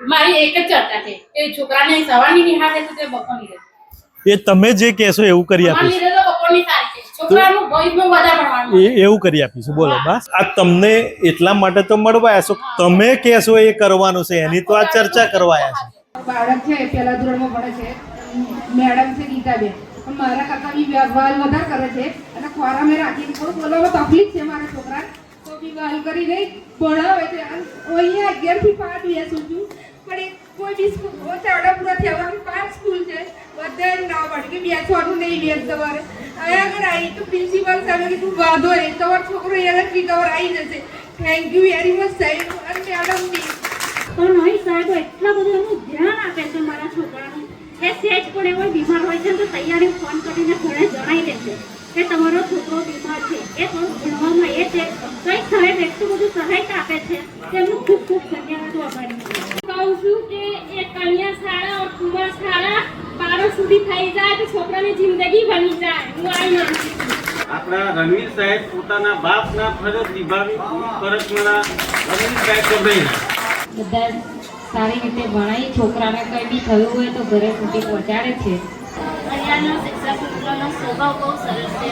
મારી એક જ ચર્ચા છે કે છોકરાને સવારની નિહાળે છે તે બપોરની રહે. એ તમે જે કહેશો એવું કરી સવારની આપીશું. રહે તો બપોરની સારી છે. છોકરાનું ભવિષ્યમાં વધારે ભણવાનું છે. એવું કરી આપીશું. બોલો બસ આ તમને એટલા માટે તો મળવા આવ્યા છો. તમે કહેશો એ કરવાનું છે, એની તો આ ચર્ચા કરવા આવ્યા છે. બાળક છે પહેલા ધોરણમાં ભણે છે, મેડમ છે ગીતાબેન, પણ મારા કરતા બી વાલ વધારે કરે છે અને ખોરામાં રાખીને થોડું બોલવામાં તકલીફ છે મારા છોકરા, તો બી વાલ કરી દઈ ભણાવે છે. અહીંયા 11 થી 5 બેસું છું, પણ કોઈ બી સ્કૂલ ચાવડા પૂરા થયા 5 સ્કૂલ છે, બધા ના પડે કે બેસવાનું નહીં બેસ તમારે. અહીંયા આગળ આવી તો પ્રિન્સિપાલ સાહેબ કીધું વાંધો નહીં, તમારો છોકરો અહીંયા રિકવર આવી જશે. થેન્ક યુ વેરી મચ સાહેબ અને મેડમની. પણ નહીં સાહેબ એટલા બધું એનું ધ્યાન આપે છે મારા છોકરાનું. એ સેજ પણ એવો બીમાર હોય છે તો તૈયારી ફોન કરીને ઘરે જણાવી દે છે કે તમારો છોકરો બીમાર છે, એ થોડું ભણવામાં એ છે તો એ સાહેબ એટલું બધું સહાયતા આપે છે તેમનું ખૂબ ખૂબ ધન્યવાદ આભારી કહું છું કે એ કન્યા શાળા और કુમાર શાળા 12 સુધી થઈ જાય તો છોકરાની જિંદગી બની જાય. હું આવી નથી. આપણા રણવીર સાહેબ પોતાના બાપના ફરજ નિભાવી ફરજમાં રણવીર સાહેબ તો નહીં બધા સારી રીતે ભણાવી છોકરાને કંઈ બી થયું હોય તો ઘરે સુધી પહોંચાડે છે. અહીંયાનો શિક્ષક મિત્રોનો સ્વભાવ બહુ સરસ છે.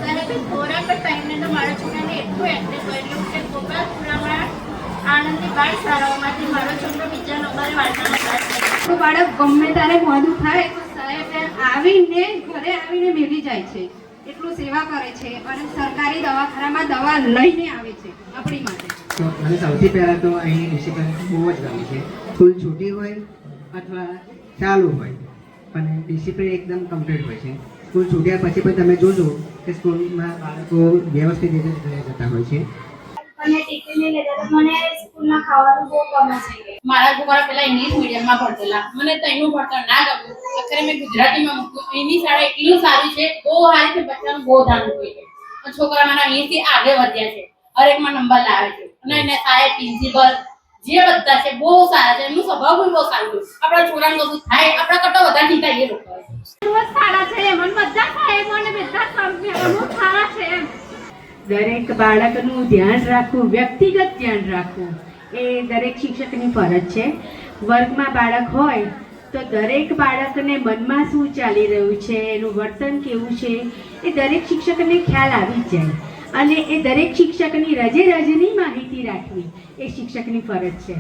અને કે થોડાક ટાઈમને તો મારા છોકરાને એટલું એક્ટિવ કર્યું કે ગોપાલપુરામાં આનંદી બાળ શાળાઓમાંથી મારો છોકરો બીજા નંબરે વાંચવાનો ક્લાસ કરે. તો બાળક ગમે ત્યારે મોડું થાય તો સાહેબ આવીને ઘરે આવીને મેલી જાય છે, એટલું સેવા કરે છે અને સરકારી દવાખાનામાં દવા લઈને આવે છે આપણી માટે. તો મને સૌથી પહેલાં તો અહીંની ડિસિપ્લિન બહુ જ ગમે છે. સ્કૂલ છૂટી હોય અથવા ચાલુ હોય પણ ડિસિપ્લિન એકદમ કમ્પ્લીટ હોય છે. સ્કૂલ છૂટ્યા પછી પણ તમે જોજો કે સ્કૂલમાં બાળકો વ્યવસ્થિત રીતે ઘરે જતા હોય છે. અને ટિફિન લઈ લેતા તો મને સ્કૂલમાં ખાવાનું બહુ ગમે છે. મારા છોકરા પેલા ઇંગ્લિશ મીડિયમમાં ભણતેલા, મને તો એનું ભણતર ના ગમ્યું. આખરે મેં ગુજરાતીમાં મૂક્યું. એની શાળા એટલી સારી છે, બહુ સારી છે, બચ્ચાનું બહુ ધ્યાન મૂકે છે. અને છોકરા મારા અહીંથી આગળ વધ્યા છે, હરેકમાં નંબર લાવે છે. અને એને સાહેબ પ્રિન્સિપલ જે બધા છે બહુ સારા છે, એમનું સ્વભાવ બી બહુ સારું છે. આપણા છોકરાને બધું થાય આપણા કરતા વધારે ચિંતા એ લોકો હોય. રોજ સારા છે એમ અને બધા સાહેબો અને બધા સાહેબો સારા છે એમ. દરેક બાળકનું ધ્યાન રાખવું, વ્યક્તિગત ધ્યાન રાખવું એ દરેક શિક્ષકની ફરજ છે. વર્ગમાં બાળક હોય તો દરેક બાળકને મનમાં શું ચાલી રહ્યું છે, એનું વર્તન કેવું છે એ દરેક શિક્ષકને ખ્યાલ આવી જ જાય. અને એ દરેક શિક્ષકની રજે રજની માહિતી રાખવી એ શિક્ષકની ફરજ છે.